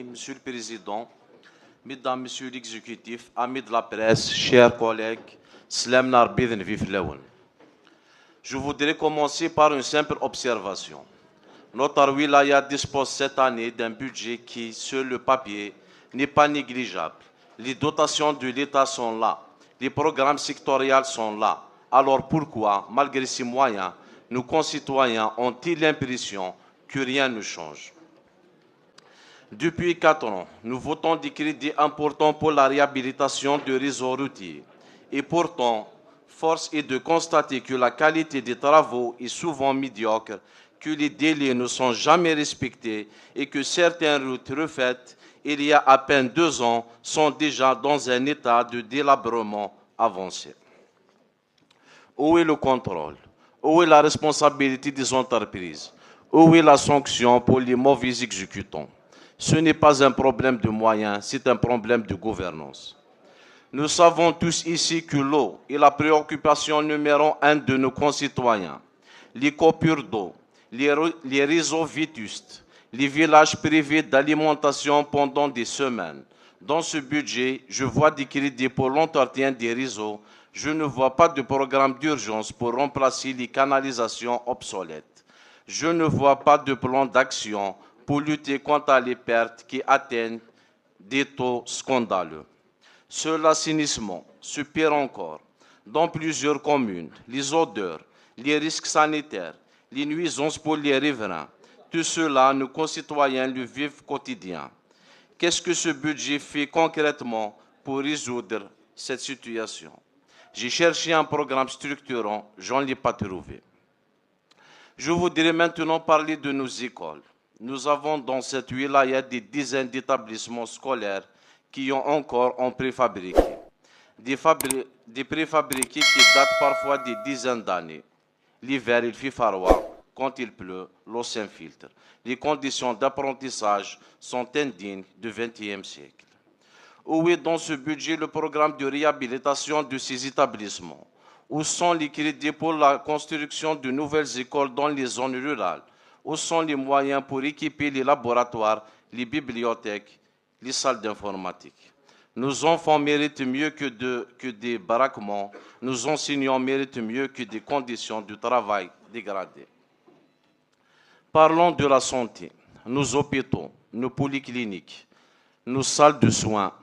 Merci, Monsieur le Président, Mesdames, Messieurs l'exécutif, amis de la presse, chers collègues, Slam Narbiden Viflewen. Je voudrais commencer par une simple observation. Notre wilaya dispose cette année d'un budget qui, sur le papier, n'est pas négligeable. Les dotations de l'État sont là, les programmes sectoriels sont là. Alors pourquoi, malgré ces moyens, nos concitoyens ont-ils l'impression que rien ne change? Depuis 4 ans, nous votons des crédits importants pour la réhabilitation du réseau routier. Et pourtant, force est de constater que la qualité des travaux est souvent médiocre, que les délais ne sont jamais respectés et que certaines routes refaites il y a à peine 2 ans sont déjà dans un état de délabrement avancé. Où est le contrôle? Où est la responsabilité des entreprises? Où est la sanction pour les mauvais exécutants? Ce n'est pas un problème de moyens, c'est un problème de gouvernance. Nous savons tous ici que l'eau est la préoccupation numéro 1 de nos concitoyens. Les coupures d'eau, les réseaux vétustes, les villages privés d'alimentation pendant des semaines. Dans ce budget, je vois des crédits pour l'entretien des réseaux. Je ne vois pas de programme d'urgence pour remplacer les canalisations obsolètes. Je ne vois pas de plan d'action pour lutter contre les pertes qui atteignent des taux scandaleux. Sur l'assainissement, c'est pire encore. Dans plusieurs communes, les odeurs, les risques sanitaires, les nuisances pour les riverains, tout cela, nos concitoyens le vivent quotidien. Qu'est-ce que ce budget fait concrètement pour résoudre cette situation? J'ai cherché un programme structurant, je n'en ai pas trouvé. Je voudrais maintenant parler de nos écoles. Nous avons dans cette wilaya des dizaines d'établissements scolaires qui ont encore en préfabriqué. Des préfabriqués qui datent parfois des dizaines d'années. L'hiver, il fait froid. Quand il pleut, l'eau s'infiltre. Les conditions d'apprentissage sont indignes du XXe siècle. Où est dans ce budget le programme de réhabilitation de ces établissements? Où sont les crédits pour la construction de nouvelles écoles dans les zones rurales? Où sont les moyens pour équiper les laboratoires, les bibliothèques, les salles d'informatique? Nos enfants méritent mieux que des baraquements. Nos enseignants méritent mieux que des conditions de travail dégradées. Parlons de la santé, nos hôpitaux, nos polycliniques, nos salles de soins.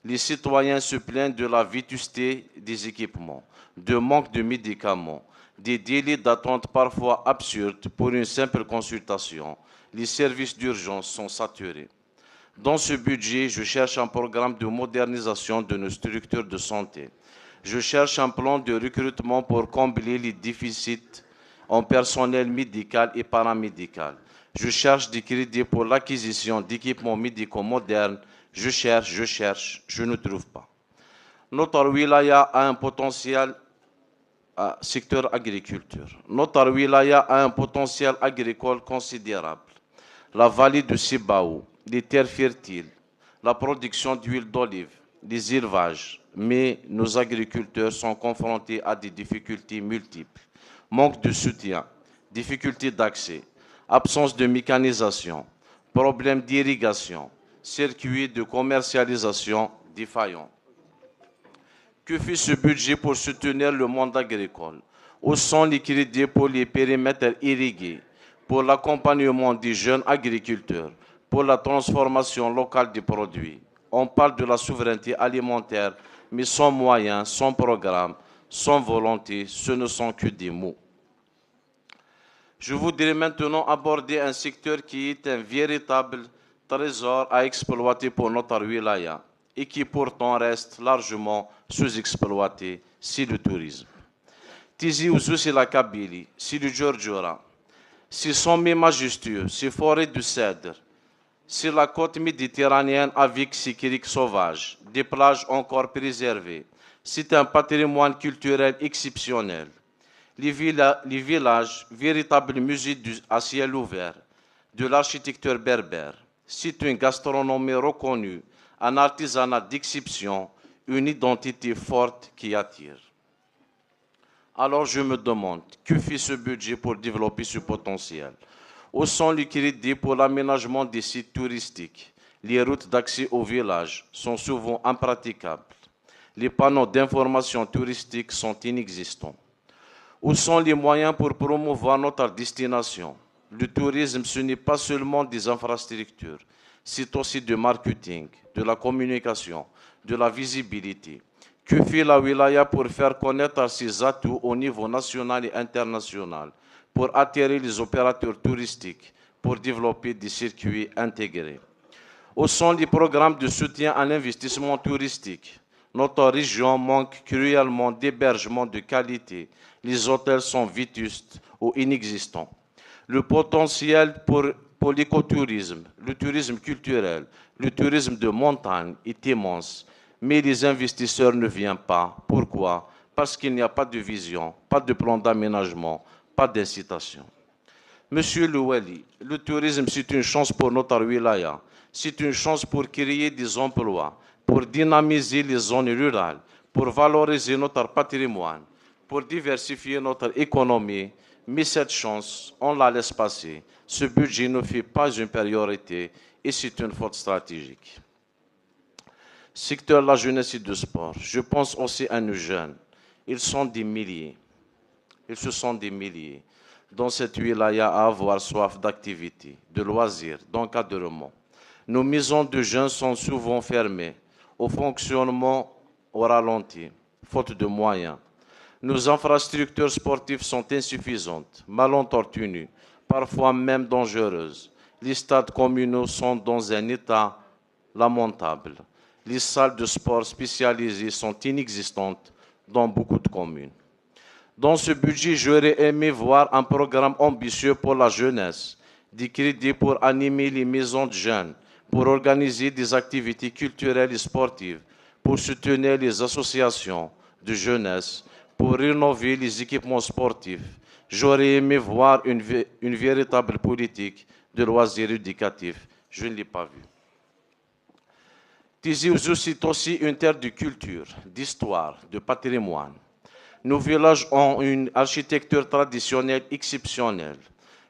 Les citoyens se plaignent de la vétusté des équipements, de manque de médicaments, des délais d'attente parfois absurdes pour une simple consultation. Les services d'urgence sont saturés. Dans ce budget, je cherche un programme de modernisation de nos structures de santé. Je cherche un plan de recrutement pour combler les déficits en personnel médical et paramédical. Je cherche des crédits pour l'acquisition d'équipements médicaux modernes. Je cherche, je ne trouve pas. Notre wilaya a un potentiel secteur agriculture. Notre wilaya a un potentiel agricole considérable. La vallée de Sibaou, les terres fertiles, la production d'huile d'olive, les élevages. Mais nos agriculteurs sont confrontés à des difficultés multiples. Manque de soutien, difficultés d'accès, absence de mécanisation, problèmes d'irrigation, circuits de commercialisation défaillants. Que fait ce budget pour soutenir le monde agricole? Où sont les crédits pour les périmètres irrigués, pour l'accompagnement des jeunes agriculteurs, pour la transformation locale des produits? On parle de la souveraineté alimentaire, mais sans moyens, sans programme, sans volonté, ce ne sont que des mots. Je voudrais maintenant aborder un secteur qui est un véritable trésor à exploiter pour notre wilaya et qui pourtant reste largement sous-exploité, c'est le tourisme. Tizi Ouzou, c'est la Kabylie, c'est le Djordjora, c'est sommets majestueux, c'est forêts de cèdre, c'est la côte méditerranéenne avec ses criques sauvages, des plages encore préservées. C'est un patrimoine culturel exceptionnel. Les villages, véritables musées à ciel ouvert, de l'architecture berbère. C'est une gastronomie reconnue, un artisanat d'exception, une identité forte qui attire. Alors je me demande, que fait ce budget pour développer ce potentiel? Où sont les crédits pour l'aménagement des sites touristiques, Les routes d'accès au village sont souvent impraticables. Les panneaux d'information touristique sont inexistants. Où sont les moyens pour promouvoir notre destination? Le tourisme, ce n'est pas seulement des infrastructures, c'est aussi du marketing, de la communication, de la visibilité. Que fait la wilaya pour faire connaître ses atouts au niveau national et international, pour attirer les opérateurs touristiques, pour développer des circuits intégrés? Où sont les programmes de soutien à l'investissement touristique? Notre région manque cruellement d'hébergements de qualité. Les hôtels sont vétustes ou inexistants. Le potentiel pour l'écotourisme, le tourisme culturel, le tourisme de montagne est immense, mais les investisseurs ne viennent pas. Pourquoi? Parce qu'il n'y a pas de vision, pas de plan d'aménagement, pas d'incitation. Monsieur Louali, le tourisme, c'est une chance pour notre wilaya. C'est une chance pour créer des emplois, pour dynamiser les zones rurales, pour valoriser notre patrimoine, pour diversifier notre économie. Mais cette chance, on la laisse passer. Ce budget ne fait pas une priorité et c'est une faute stratégique. Secteur de la jeunesse et du sport. Je pense aussi à nos jeunes. Ils sont des milliers. Ils se sont des milliers dans cette wilaya à avoir soif d'activité, de loisirs, d'encadrement. Nos maisons de jeunes sont souvent fermées, au fonctionnement au ralenti, faute de moyens. Nos infrastructures sportives sont insuffisantes, mal entretenues, parfois même dangereuses. Les stades communaux sont dans un état lamentable. Les salles de sport spécialisées sont inexistantes dans beaucoup de communes. Dans ce budget, j'aurais aimé voir un programme ambitieux pour la jeunesse, des crédits pour animer les maisons de jeunes, pour organiser des activités culturelles et sportives, pour soutenir les associations de jeunesse, pour rénover les équipements sportifs. J'aurais aimé voir une véritable politique de loisirs éducatifs. Je ne l'ai pas vu. Tizi Ouzou, c'est aussi une terre de culture, d'histoire, de patrimoine. Nos villages ont une architecture traditionnelle exceptionnelle.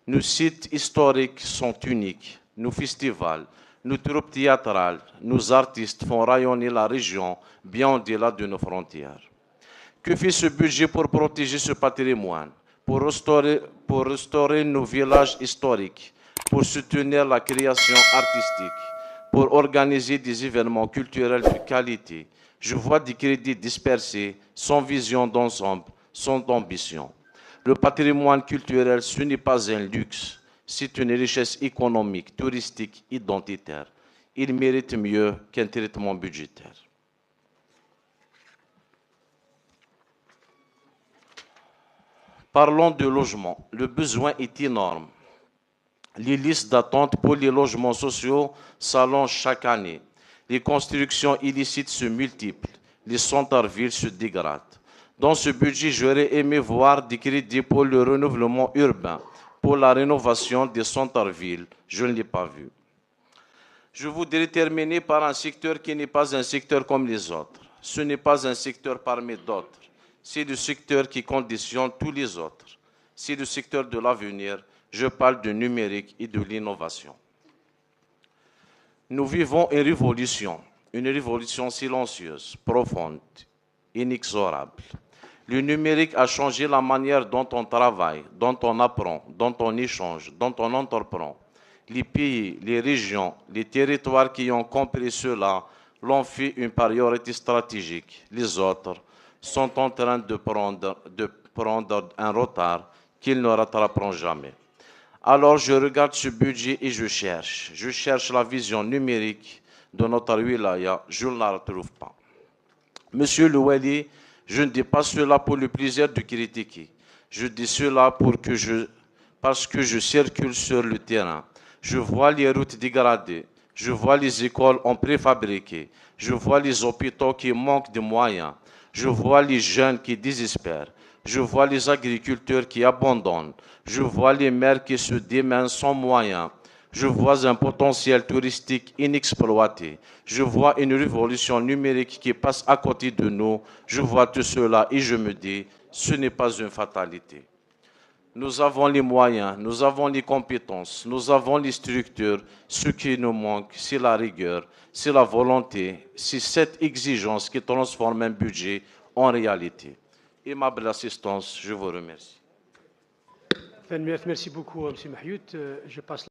Nos sites historiques sont uniques. Nos festivals, nos troupes théâtrales, nos artistes font rayonner la région bien au-delà de nos frontières. Que fait ce budget pour protéger ce patrimoine, pour restaurer nos villages historiques, pour soutenir la création artistique, pour organiser des événements culturels de qualité? Je vois des crédits dispersés, sans vision d'ensemble, sans ambition. Le patrimoine culturel, ce n'est pas un luxe, c'est une richesse économique, touristique, identitaire. Il mérite mieux qu'un traitement budgétaire. Parlons de logement. Le besoin est énorme. Les listes d'attente pour les logements sociaux s'allongent chaque année. Les constructions illicites se multiplient. Les centres-villes se dégradent. Dans ce budget, j'aurais aimé voir des crédits pour le renouvellement urbain, pour la rénovation des centres-villes. Je ne l'ai pas vu. Je voudrais terminer par un secteur qui n'est pas un secteur comme les autres. Ce n'est pas un secteur parmi d'autres. C'est le secteur qui conditionne tous les autres. C'est le secteur de l'avenir. Je parle du numérique et de l'innovation. Nous vivons une révolution silencieuse, profonde, inexorable. Le numérique a changé la manière dont on travaille, dont on apprend, dont on échange, dont on entreprend. Les pays, les régions, les territoires qui ont compris cela l'ont fait une priorité stratégique. Les autres sont en train de prendre un retard qu'ils ne rattraperont jamais. Alors je regarde ce budget et je cherche la vision numérique de notre wilaya, je ne la retrouve pas. Monsieur Louali, je ne dis pas cela pour le plaisir de critiquer. Je dis cela parce que je circule sur le terrain. Je vois les routes dégradées, je vois les écoles en préfabriqué, je vois les hôpitaux qui manquent de moyens, je vois les jeunes qui désespèrent, je vois les agriculteurs qui abandonnent, je vois les maires qui se démènent sans moyens, je vois un potentiel touristique inexploité, je vois une révolution numérique qui passe à côté de nous, je vois tout cela et je me dis, ce n'est pas une fatalité. Nous avons les moyens, nous avons les compétences, nous avons les structures. Ce qui nous manque, c'est la rigueur, c'est la volonté, c'est cette exigence qui transforme un budget en réalité. Aimable assistance, je vous remercie. Merci beaucoup, M. Mahyout. Je passe